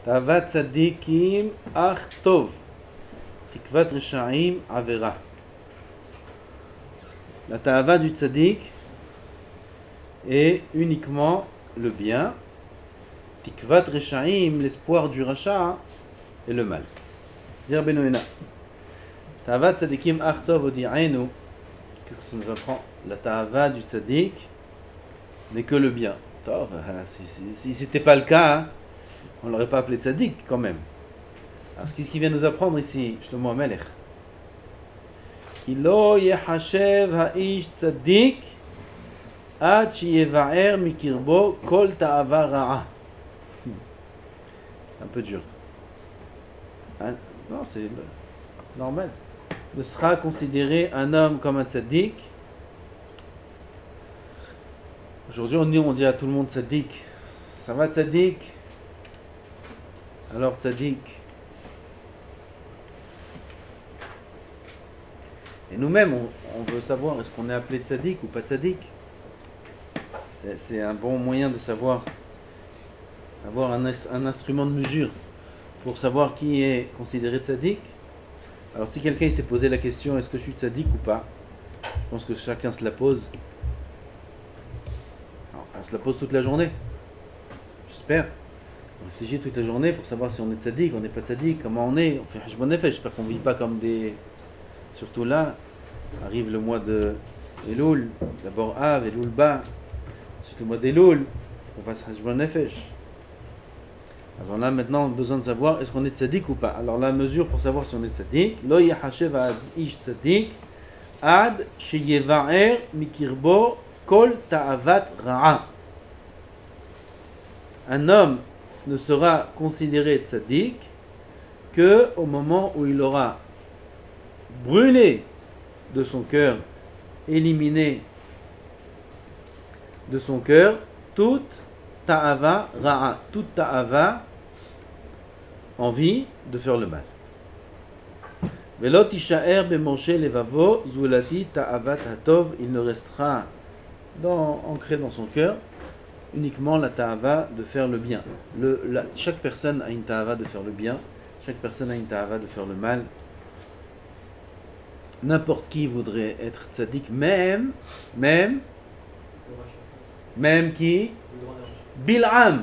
Tavat tzadikim ach tov. Tikvat reshaim avera. La ta'ava du tzaddik est uniquement le bien. Tikvat reshaim, l'espoir du rachat, est le mal. Dire Benoïna. Ta'ava tzadikim ach tov odi'ainu. Qu'est-ce que ça nous apprend? La ta'ava du tzaddik n'est que le bien. Tov, si c'était pas le cas, hein, on l'aurait pas appelé tzaddik quand même. Alors qu'est-ce qu'il vient nous apprendre ici, Shlomo HaMelech? Ilo yehashev ha'ish tzaddik ad sheyeva'er mikirbo kol ta'ava ra'a. Un peu dur. Hein? Non, c'est normal. Ne sera considéré un homme comme un tzaddik. Aujourd'hui, on dit à tout le monde tzaddik. Ça va tzaddik? Alors tzaddik. Et nous-mêmes, on veut savoir est-ce qu'on est appelé tzaddik ou pas tzaddik. C'est un bon moyen de savoir, avoir un instrument de mesure pour savoir qui est considéré tzaddik. Alors si quelqu'un s'est posé la question est-ce que je suis tzaddik ou pas, je pense que chacun se la pose. Alors, on se la pose toute la journée. J'espère. On réfléchit toute la journée pour savoir si on est tzaddik, on n'est pas tzaddik, comment on est. On fait hajbon nefesh. J'espère qu'on ne vit pas comme des... Surtout là, arrive le mois de Elul, d'abord Av, Elul Ba, ensuite le mois d'Elul, il faut qu'on fasse hajbon nefesh. Alors là, maintenant, on a besoin de savoir est-ce qu'on est tzaddik ou pas. Alors la mesure pour savoir si on est tzaddik, lo yahashev ad ish tzaddik, ad sheyeva'er mikirbo kol ta'avat ra'a. Un homme ne sera considéré tzaddik que au moment où il aura brûlé de son cœur, éliminé de son cœur toute ta'ava ra'a, toute ta'ava, envie de faire le mal. Velo tisha'er b'moshe levavo zulati ta'avat hatov, il ne restera ancré dans son cœur uniquement la ta'ava de faire le bien. Chaque personne a une ta'ava de faire le bien, chaque personne a une ta'ava de faire le mal. N'importe qui voudrait être tzaddik, même qui Bil'am,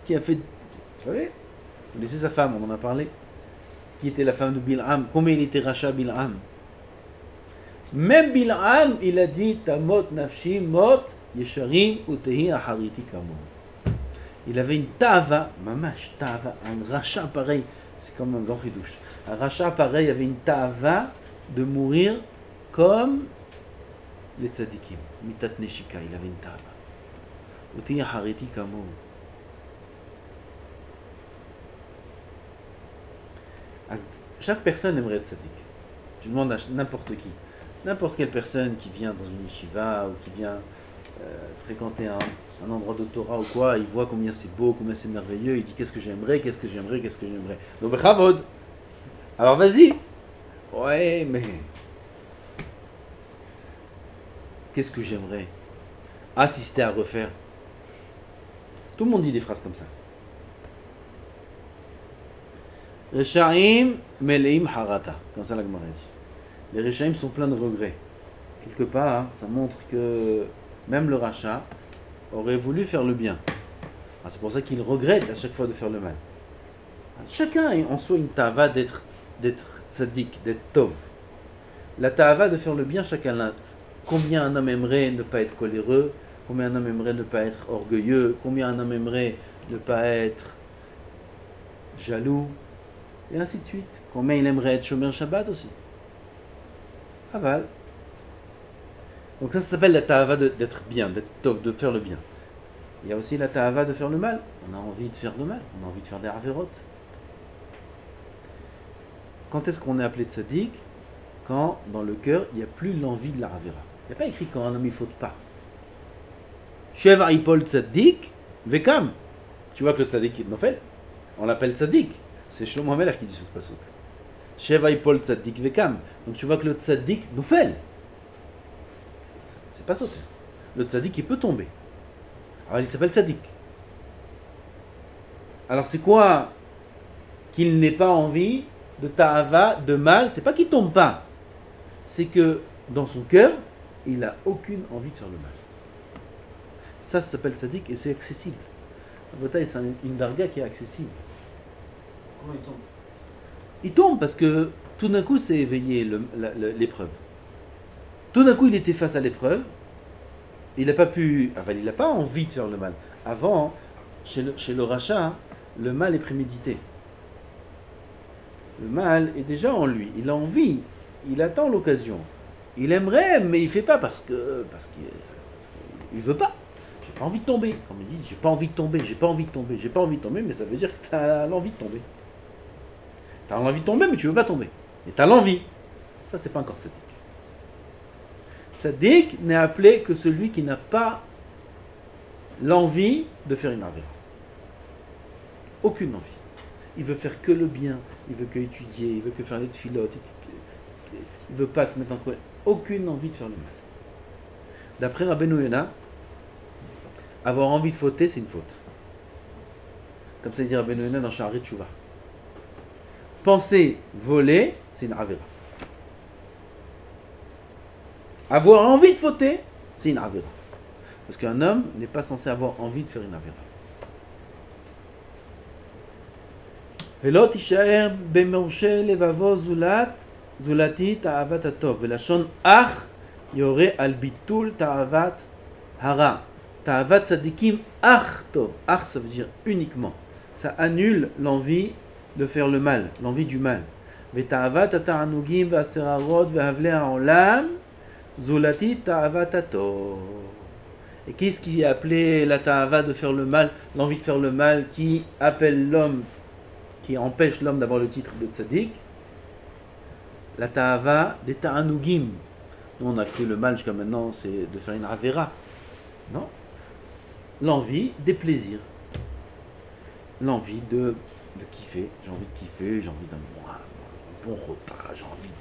qui a fait, vous savez, il a laissé sa femme, on en a parlé, qui était la femme de Bil'am, combien il était rachat Bil'am. Même Bil'am, il a dit Tamot nafshi mot yesharim utehi ahariti kamo. Il avait une tava, mamash tava, un rachat pareil. C'est comme un grand ridouche. Un rachat pareil avait une ta'ava de mourir comme les tzadikim. Mitat neshika, il avait une ta'ava. Uti hariti kamo. Chaque personne aimerait être tzadik. Tu demandes à n'importe qui. N'importe quelle personne qui vient dans une yeshiva ou qui vient fréquenter un endroit de Torah ou quoi, il voit combien c'est beau, combien c'est merveilleux, il dit qu'est-ce que j'aimerais. Donc, Bechavod. Alors vas-y. Ouais, mais qu'est-ce que j'aimerais? Assister à refaire. Tout le monde dit des phrases comme ça. Reshaim meleim harata. Comme ça la Gemara dit. Les Reshaim sont pleins de regrets. Quelque part, hein, ça montre que même le rachat aurait voulu faire le bien. C'est pour ça qu'il regrette à chaque fois de faire le mal. Chacun a en soi une ta'ava d'être tzaddik, d'être tov. La ta'ava de faire le bien, chacun l'a. Combien un homme aimerait ne pas être coléreux, combien un homme aimerait ne pas être orgueilleux, combien un homme aimerait ne pas être jaloux, et ainsi de suite. Combien il aimerait être shomer Shabbat aussi. Aval. Donc ça s'appelle la ta'ava d'être bien, d'être tov, de faire le bien. Il y a aussi la ta'ava de faire le mal. On a envie de faire le mal, on a envie de faire des averot. Quand est-ce qu'on est appelé tzaddik? Quand dans le cœur, il n'y a plus l'envie de la avera. Il n'y a pas écrit quand un homme il ne faute pas. Sheva ipol tzaddik, vekam. Tu vois que le tzaddik est nofel, on l'appelle tzaddik. C'est Shlomo HaMelech qui dit ce pasuk. Sheva ipol tzaddik vekam. Donc tu vois que le tzaddik nofel. C'est pas sauté. Le tzaddik il peut tomber. Alors il s'appelle tzaddik. Alors c'est quoi qu'il n'ait pas envie de ta'ava, de mal? C'est pas qu'il tombe pas. C'est que dans son cœur, il n'a aucune envie de faire le mal. Ça s'appelle tzaddik et c'est accessible. La bataille, c'est une darga qui est accessible. Comment il tombe? Il tombe parce que tout d'un coup, c'est éveillé l'épreuve. Tout d'un coup, il était face à l'épreuve. Il n'a pas pu. Enfin, il n'a pas envie de faire le mal. Avant, chez le rachat, le mal est prémédité. Le mal est déjà en lui. Il a envie. Il attend l'occasion. Il aimerait, mais il ne fait pas parce qu'il ne veut pas. J'ai pas envie de tomber. Comme ils disent, j'ai pas envie de tomber, j'ai pas envie de tomber, j'ai pas envie de tomber, mais ça veut dire que tu as l'envie de tomber. Tu as envie de tomber, mais tu veux pas tomber. Et tu as l'envie. Ça, c'est pas encore tzaddik. Tzaddik n'est appelé que celui qui n'a pas l'envie de faire une avera. Aucune envie. Il veut faire que le bien, il veut que étudier, il veut que faire les tfilotes, il veut pas se mettre en colère. Aucune envie de faire le mal. D'après Rabbeinu Yonah, avoir envie de fauter, c'est une faute. Comme ça, il dit Rabbeinu Yonah dans Sha'arit Tshuva. Penser voler, c'est une avera. Avoir envie de fauter, c'est une avera. Parce qu'un homme n'est pas censé avoir envie de faire une avera. ולא תישאר במורשה לבבו זולתי תאוות הטוב, ולשון אח יורה על ביטול תאוות הרע. תאוות צדיקים אח טוב. אח, ça veut dire uniquement. Ça annule l'envie de faire le mal, l'envie du mal. ותאוות התענוגים והסררות והבלי העולם זולתי תאוות הטוב. Et qu'est-ce qui est appelé la ta'ava de faire le mal, l'envie de faire le mal, qui appelle l'homme, qui empêche l'homme d'avoir le titre de tzaddik? La ta'ava des ta'anugim. Nous on a cru le mal jusqu'à maintenant, c'est de faire une avera. Non. L'envie des plaisirs. L'envie de kiffer. J'ai envie de kiffer, j'ai envie d'un bon repas, j'ai envie.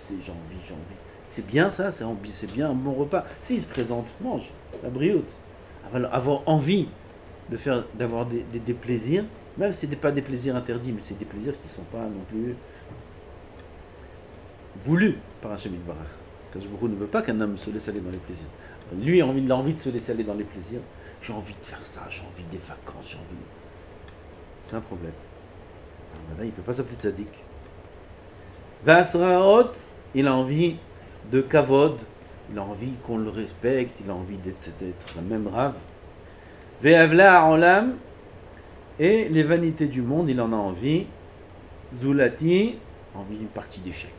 C'est bien ça, c'est bien un bon repas. S'il se présente, mange, la brioute. Avoir envie d'avoir des plaisirs, même si ce n'est pas des plaisirs interdits, mais c'est des plaisirs qui ne sont pas non plus voulus par Hachem Yitbarach. Kadosh Baruch Hu ne veut pas qu'un homme se laisse aller dans les plaisirs. Lui, il a envie de se laisser aller dans les plaisirs. J'ai envie de faire ça, j'ai envie des vacances, j'ai envie. C'est un problème. Alors maintenant, il ne peut pas s'appeler tzaddik. Vasraot, il a envie de kavod. Il a envie qu'on le respecte, il a envie d'être la même rave. Ve'avla ha'olam, et les vanités du monde, il en a envie. Zulati, envie d'une partie d'échecs.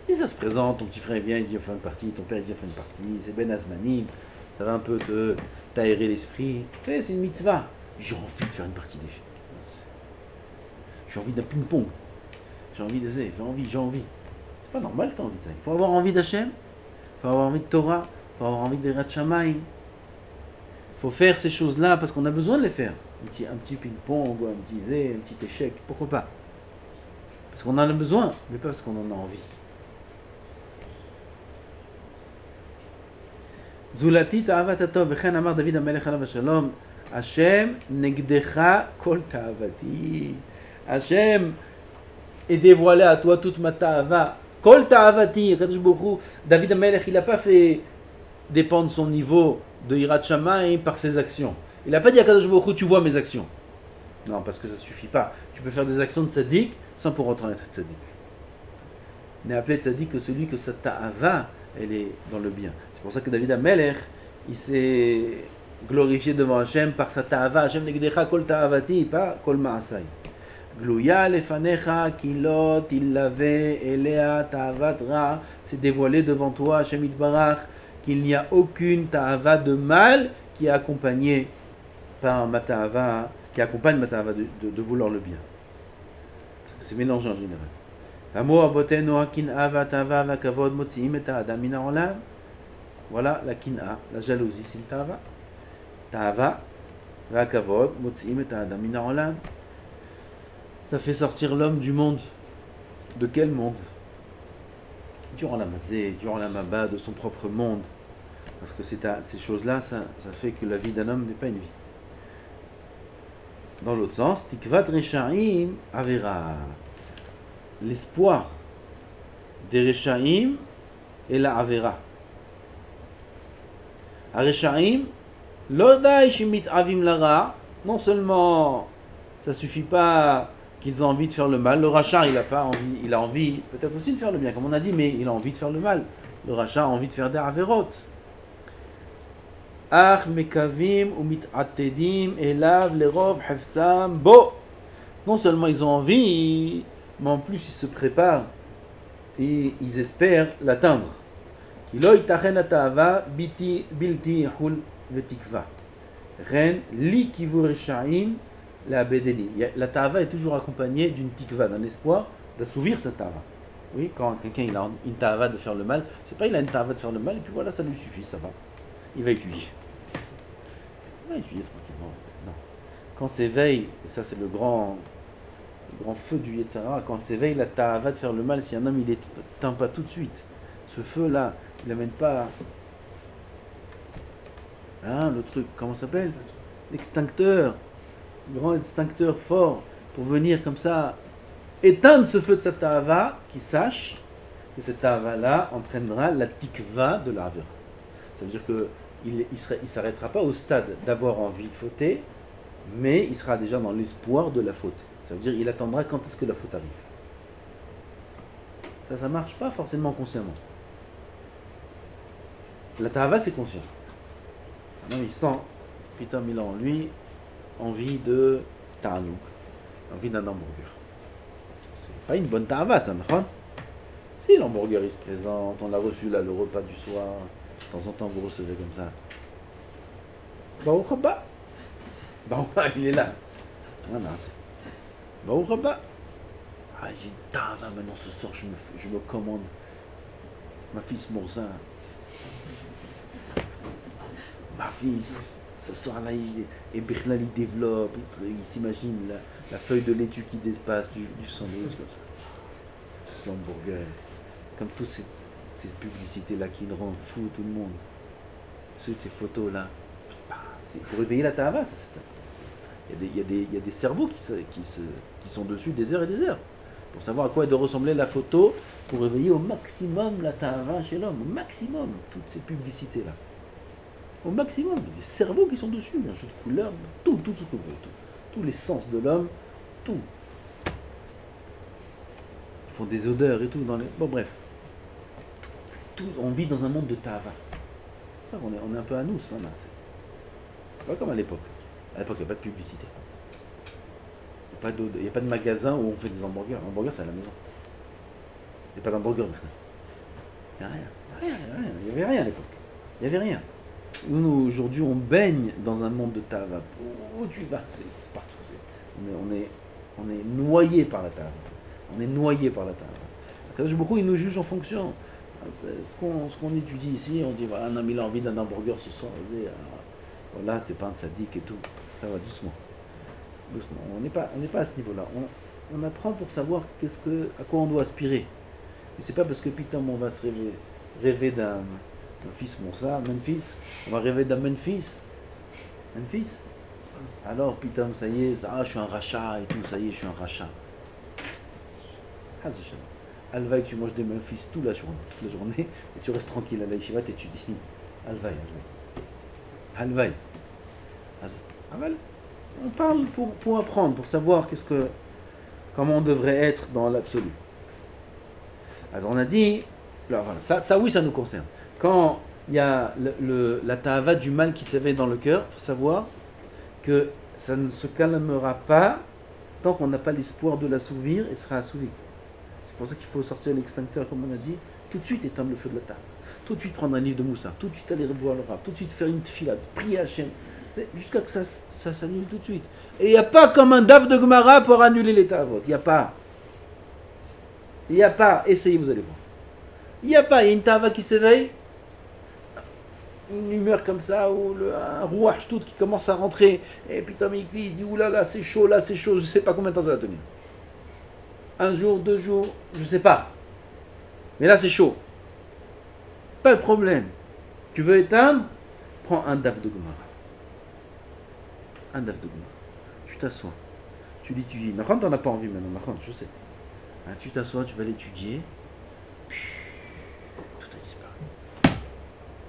Si ça se présente, ton petit frère vient, il dit on fait une partie, ton père il dit on fait une partie, c'est Ben Azmanim, ça va un peu t'aérer l'esprit. Fais, c'est une mitzvah. J'ai envie de faire une partie d'échecs. J'ai envie d'un ping-pong. J'ai envie. C'est pas normal que tu as envie de ça. Il faut avoir envie d'Hachem, il faut avoir envie de Torah, il faut avoir envie de Yirat Shamayim. Il faut faire ces choses-là parce qu'on a besoin de les faire. Un petit ping-pong, un petit échec, pourquoi pas? Parce qu'on en a besoin, mais pas parce qu'on en a envie. Zulati ta'avat atov, v'chen amar David HaMelech alav shalom, Hashem negdecha kol ta'avati. Hashem est dévoilé à toi toute ma ta'ava. Kol ta'avati, Kadosh Baruch Hu, David HaMelech, il n'a pas fait dépendre son niveau de Yirat Shamayim par ses actions. Il n'a pas dit à Kadosh Baruch Hu, tu vois mes actions. Non, parce que ça ne suffit pas. Tu peux faire des actions de tzaddik sans pour autant être tzaddik. On est appelé tzaddik que celui que sa ta'ava, elle est dans le bien. C'est pour ça que David HaMelech, il s'est glorifié devant Hachem par sa ta'ava. Hachem negdecha kol ta'avati, pas kol ma'asai. Glouya lefanecha kilot illave elea ta'avat ra. C'est dévoilé devant toi, Hachem Yitbarach, qu'il n'y a aucune ta'ava de mal qui est accompagnée par ma ta'ava, qui accompagne ma ta'ava de vouloir le bien. Parce que c'est mélangé en général. Amo abotenu hakin'a va'ta'ava va'kavod motzi'im et ha'adam min ha'olam. Voilà la kin'a, la jalousie, c'est une ta'ava. Ta'ava va'kavod motzi'im et ha'adam min ha'olam. Ça fait sortir l'homme du monde. De quel monde? Du Olam Hazé, du Olam Haba, de son propre monde. Parce que ces choses-là, ça fait que la vie d'un homme n'est pas une vie. Dans l'autre sens, tikvat reshaim avera. L'espoir des reshaim et la avera. Reshaim, lodai shimit avim lara. Non seulement ça suffit pas qu'ils ont envie de faire le mal, le rachat il a pas envie, il a envie peut-être aussi de faire le bien comme on a dit, mais il a envie de faire le mal. Le rachat a envie de faire des averot. Ach mekavim ou mit'atedim elav lerov heftzam bo. Non seulement ils ont envie, mais en plus ils se préparent et ils espèrent l'atteindre. Kilo itachen atava bilti hul vetikva. Ren li kivu reshaim la bedeli. La tava est toujours accompagnée d'une tikva, d'un espoir d'assouvir cette tava. Oui, quand quelqu'un il a une tava de faire le mal, c'est pas il a une tava de faire le mal et puis voilà ça lui suffit, ça va. Il va étudier. Il va étudier tranquillement. Non. Quand s'éveille, et ça c'est le grand feu du Yetzara, quand s'éveille la tava de faire le mal, si un homme il n'éteint pas tout de suite, ce feu là, il n'amène pas. Hein, le truc, comment ça s'appelle? L'extincteur, grand extincteur fort, pour venir comme ça éteindre ce feu de sa ta'ava, qui sache que cette ta'ava-là entraînera la tikva de l'avera. Ça veut dire qu'il ne s'arrêtera pas au stade d'avoir envie de fauter, mais il sera déjà dans l'espoir de la faute. Ça veut dire qu'il attendra quand est-ce que la faute arrive. Ça ne marche pas forcément consciemment. La ta'ava, c'est conscient. Un homme, il sent, putain, il a en lui envie de ta'anouk, envie d'un hamburger. C'est pas une bonne ta'ava, ça, non? Si l'hamburger il se présente, on l'a reçu là, le repas du soir, de temps en temps vous recevez comme ça. Baruch haba. Baruch haba, il est là. Voilà, c'est. Baruch haba. Ah, j'ai une ta'ava, maintenant ce soir je me commande ma fille Mourza. Ma fils, ce soir-là, il développe, il s'imagine la feuille de laitue qui dépasse du sandwich comme ça. L'hamburger, comme toutes ces publicités-là qui rendent fou tout le monde. Ces photos-là. C'est pour réveiller la ta'ava, il y a des cerveaux qui sont dessus des heures et des heures. Pour savoir à quoi doit ressembler la photo, pour réveiller au maximum la ta'ava chez l'homme. Au maximum, toutes ces publicités-là. Au maximum, il y a des cerveaux qui sont dessus, un jeu de couleurs, tout ce que vous voulez, tous les sens de l'homme, tout. Ils font des odeurs et tout dans les. Bon bref. On vit dans un monde de ta'ava. C'est ça qu'on est un peu à nous, ce moment-là. C'est pas comme à l'époque. À l'époque, il n'y a pas de publicité. Il n'y a pas de magasin où on fait des hamburgers. Hamburger, c'est à la maison. Il n'y a pas d'hamburger maintenant. Il n'y a rien. Il n'y avait rien à l'époque. Il n'y avait rien. Nous, aujourd'hui, on baigne dans un monde de ta'ava. Où tu vas, c'est partout. On est noyé par la ta'ava. On est noyé par la ta'ava. Beaucoup, ils nous jugent en fonction. Ce qu'on étudie ici, on dit voilà, un homme il a envie d'un hamburger ce soir. Voilà, c'est pas un tzaddik et tout. Ça va doucement. Doucement. On n'est pas à ce niveau-là. On apprend pour savoir à quoi on doit aspirer. Et c'est pas parce que putain, on va se rêver d'un fils Moursa, Memphis, on va rêver d'un Memphis. Memphis. Alors putain, ça y est, je suis un rachat et tout, ça y est, je suis un rachat. Alvaï, tu manges des Memphis toute la journée et tu restes tranquille à la yeshiva, t'étudies. Alvaï. Alvaï. On parle pour apprendre, pour savoir comment on devrait être dans l'absolu. Alors on a dit, alors voilà, ça oui, ça nous concerne. Quand il y a la ta'ava du mal qui s'éveille dans le cœur, il faut savoir que ça ne se calmera pas tant qu'on n'a pas l'espoir de l'assouvir et sera assouvi. C'est pour ça qu'il faut sortir l'extincteur, comme on a dit, tout de suite éteindre le feu de la table, tout de suite prendre un livre de Moussa, tout de suite aller voir le Rav, tout de suite faire une tefila, prier Hachem, jusqu'à que ça s'annule tout de suite. Et il n'y a pas comme un daf de Gemara pour annuler les ta'avot, il n'y a pas. Il n'y a pas, essayez, vous allez voir. Il n'y a pas, il y a une ta'ava qui s'éveille, une humeur comme ça, ou un rouach tout qui commence à rentrer, et puis Tom il dit oulala, c'est chaud, là c'est chaud, je ne sais pas combien de temps ça va tenir. Un jour, 2 jours, je ne sais pas. Mais là c'est chaud. Pas de problème. Tu veux éteindre? Prends un daf de Gemara. Un daf de Gemara. tu t'assois, tu l'étudies. Nahon, t'en as pas envie maintenant, Nahon, je sais. Hein, tu t'assois, tu vas l'étudier. Tout a disparu.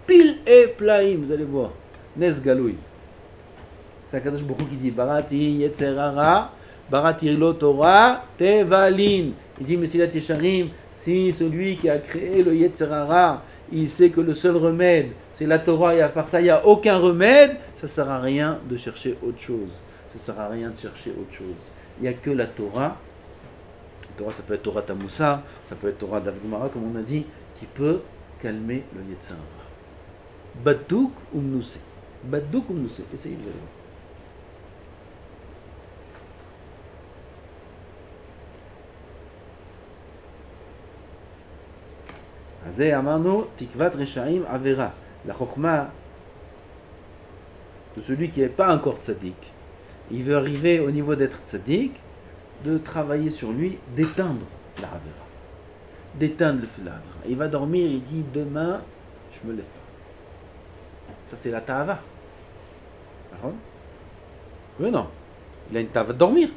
Pile et plaïm, vous allez voir. Nes Galoui. C'est Akadosh Baruch Hu qui dit Barati Yetzerara, Barati lo Torah, Tevalin. Il dit Mesilat Yesharim, si celui qui a créé le Yetzerara, il sait que le seul remède, c'est la Torah, et à part ça, il n'y a aucun remède, ça ne sert à rien de chercher autre chose. Ça ne sert à rien de chercher autre chose. Il n'y a que la Torah. La Torah, ça peut être Torah Tamoussa, ça peut être Torah d'Avgumara, comme on a dit, qui peut calmer le Yetzerara. Badouk Umnousé. Badouk Umnousé. Essayez, vous allez voir. Azé Amano Tikvat Reshaim Avera. La Chokhma de celui qui n'est pas encore tzaddik, il veut arriver au niveau d'être tzaddik, de travailler sur lui, d'éteindre la Avera. D'éteindre le feu de la Avera. Il va dormir, il dit demain, je ne me lève pas. Ça c'est la ta'ava. Oui, non. Il a une ta'ava de dormir.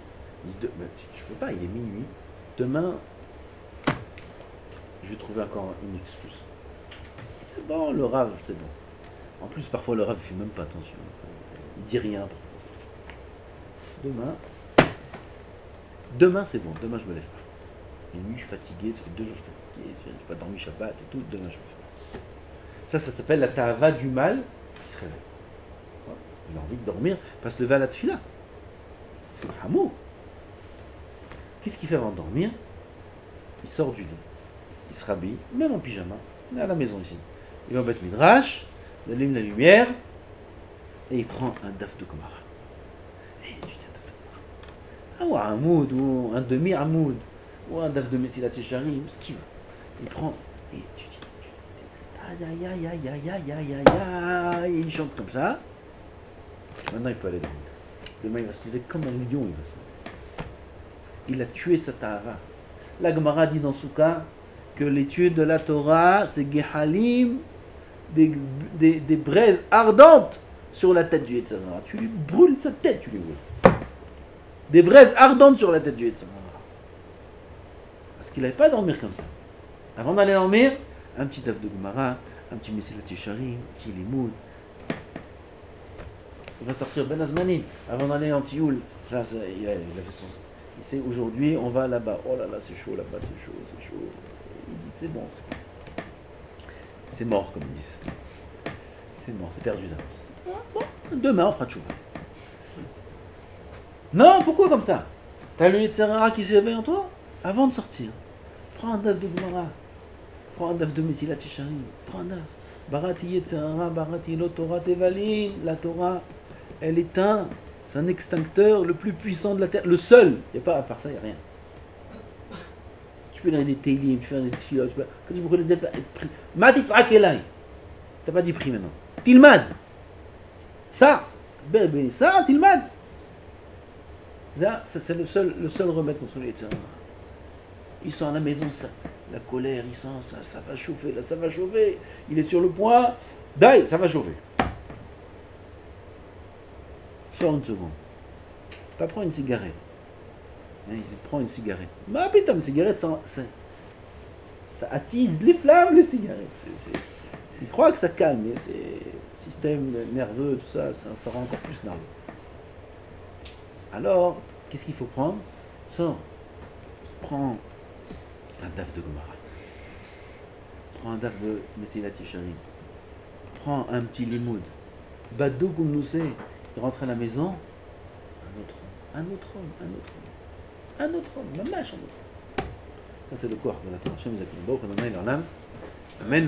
Il dit, je ne peux pas, il est minuit. Demain, je vais trouver encore une excuse. C'est bon, le rave, c'est bon. En plus, parfois, le rave ne fait même pas attention. Il dit rien, parfois. Demain, c'est bon. Demain, je me lève pas. Minuit, je suis fatigué. Ça fait 2 jours que je suis fatigué. Je n'ai pas dormi Shabbat et tout. Demain, je me lève pas. Ça s'appelle la ta'ava du mal qui se réveille. Il a envie de dormir, pas se lever à la tfila. C'est le hameau. Qu'est-ce qu'il fait avant de dormir? Il sort du lit. Il se rhabille, même en pyjama. Il est à la maison ici. Il va au Beth Midrash, il allume la lumière, et il prend un daf de Gemara. Et il étudie un daf de Gemara. Ah, ou un Hamoud, ou un demi-Hamoud, ou un daf de Mesilat Yesharim, ce qu'il veut. Il prend, et il étudie. Aïe, aïe, aïe, aïe, aïe, aïe, aïe, aïe. Et il chante comme ça. Maintenant, il peut aller dormir. Demain, il va se lever comme un lion. Il va se lever. Il a tué sa ta'ava. La Gemara dit dans Souka que l'étude de la Torah, c'est Gehalim, des braises ardentes sur la tête du Yetzirah. Tu lui brûles sa tête, tu lui brûles. Des braises ardentes sur la tête du Yetzirah. Parce qu'il n'allait pas dormir comme ça. Avant d'aller dormir, un petit daf de Gemara, un petit Mesilat Yesharim, un petit Limoud. Il va sortir Ben Azmanim avant d'aller en Tioul. Ça, il a fait son. Il sait aujourd'hui, on va là-bas. Oh là là, c'est chaud là-bas, c'est chaud, c'est chaud. Il dit c'est bon, c'est mort, comme ils disent. C'est mort, c'est perdu d'avance. Bon, demain on fera tchouva. Non, pourquoi comme ça? T'as le Yetzirah qui s'éveille en toi avant de sortir. Prends un daf de Gemara. Prends un daf de Mesilat Yesharim. Prends un daf. Barati Yetzirah, Barati lo Torah Tevalin. La Torah, elle éteint. C'est un extincteur le plus puissant de la terre. Le seul. Il n'y a pas, à part ça, il n'y a rien. Tu peux donner des télim, tu peux donner des tfilotes. Quand tu peux dire, Matitzrak Elai. Tu n'as pas dit prix maintenant. Tilmad. Ça. Bébé, ça, Tilmad. Ça, c'est le seul remède contre les Yetzirah. Ils sont à la maison, ça. La colère, ils sentent ça, ça va chauffer, là, ça va chauffer. Il est sur le point. D'aïe, ça va chauffer. Sors une seconde. Tu prends une cigarette. Il prend une cigarette. Mais putain, une cigarette, ça attise les flammes, les cigarettes. Il croit que ça calme, mais c'est système nerveux, tout ça, ça rend encore plus nerveux. Alors, qu'est-ce qu'il faut prendre? Sors. Prends un daf de Gemara. Prends un daf de Mesilat Yesharim. Prends un petit limoud. Badou Goumnoussé. Il rentre à la maison. Un autre homme. Mamash, un autre homme. Ça, c'est le corps de la Torah. Hashem Zakin. Baruch Adonai l'Olam. Amen.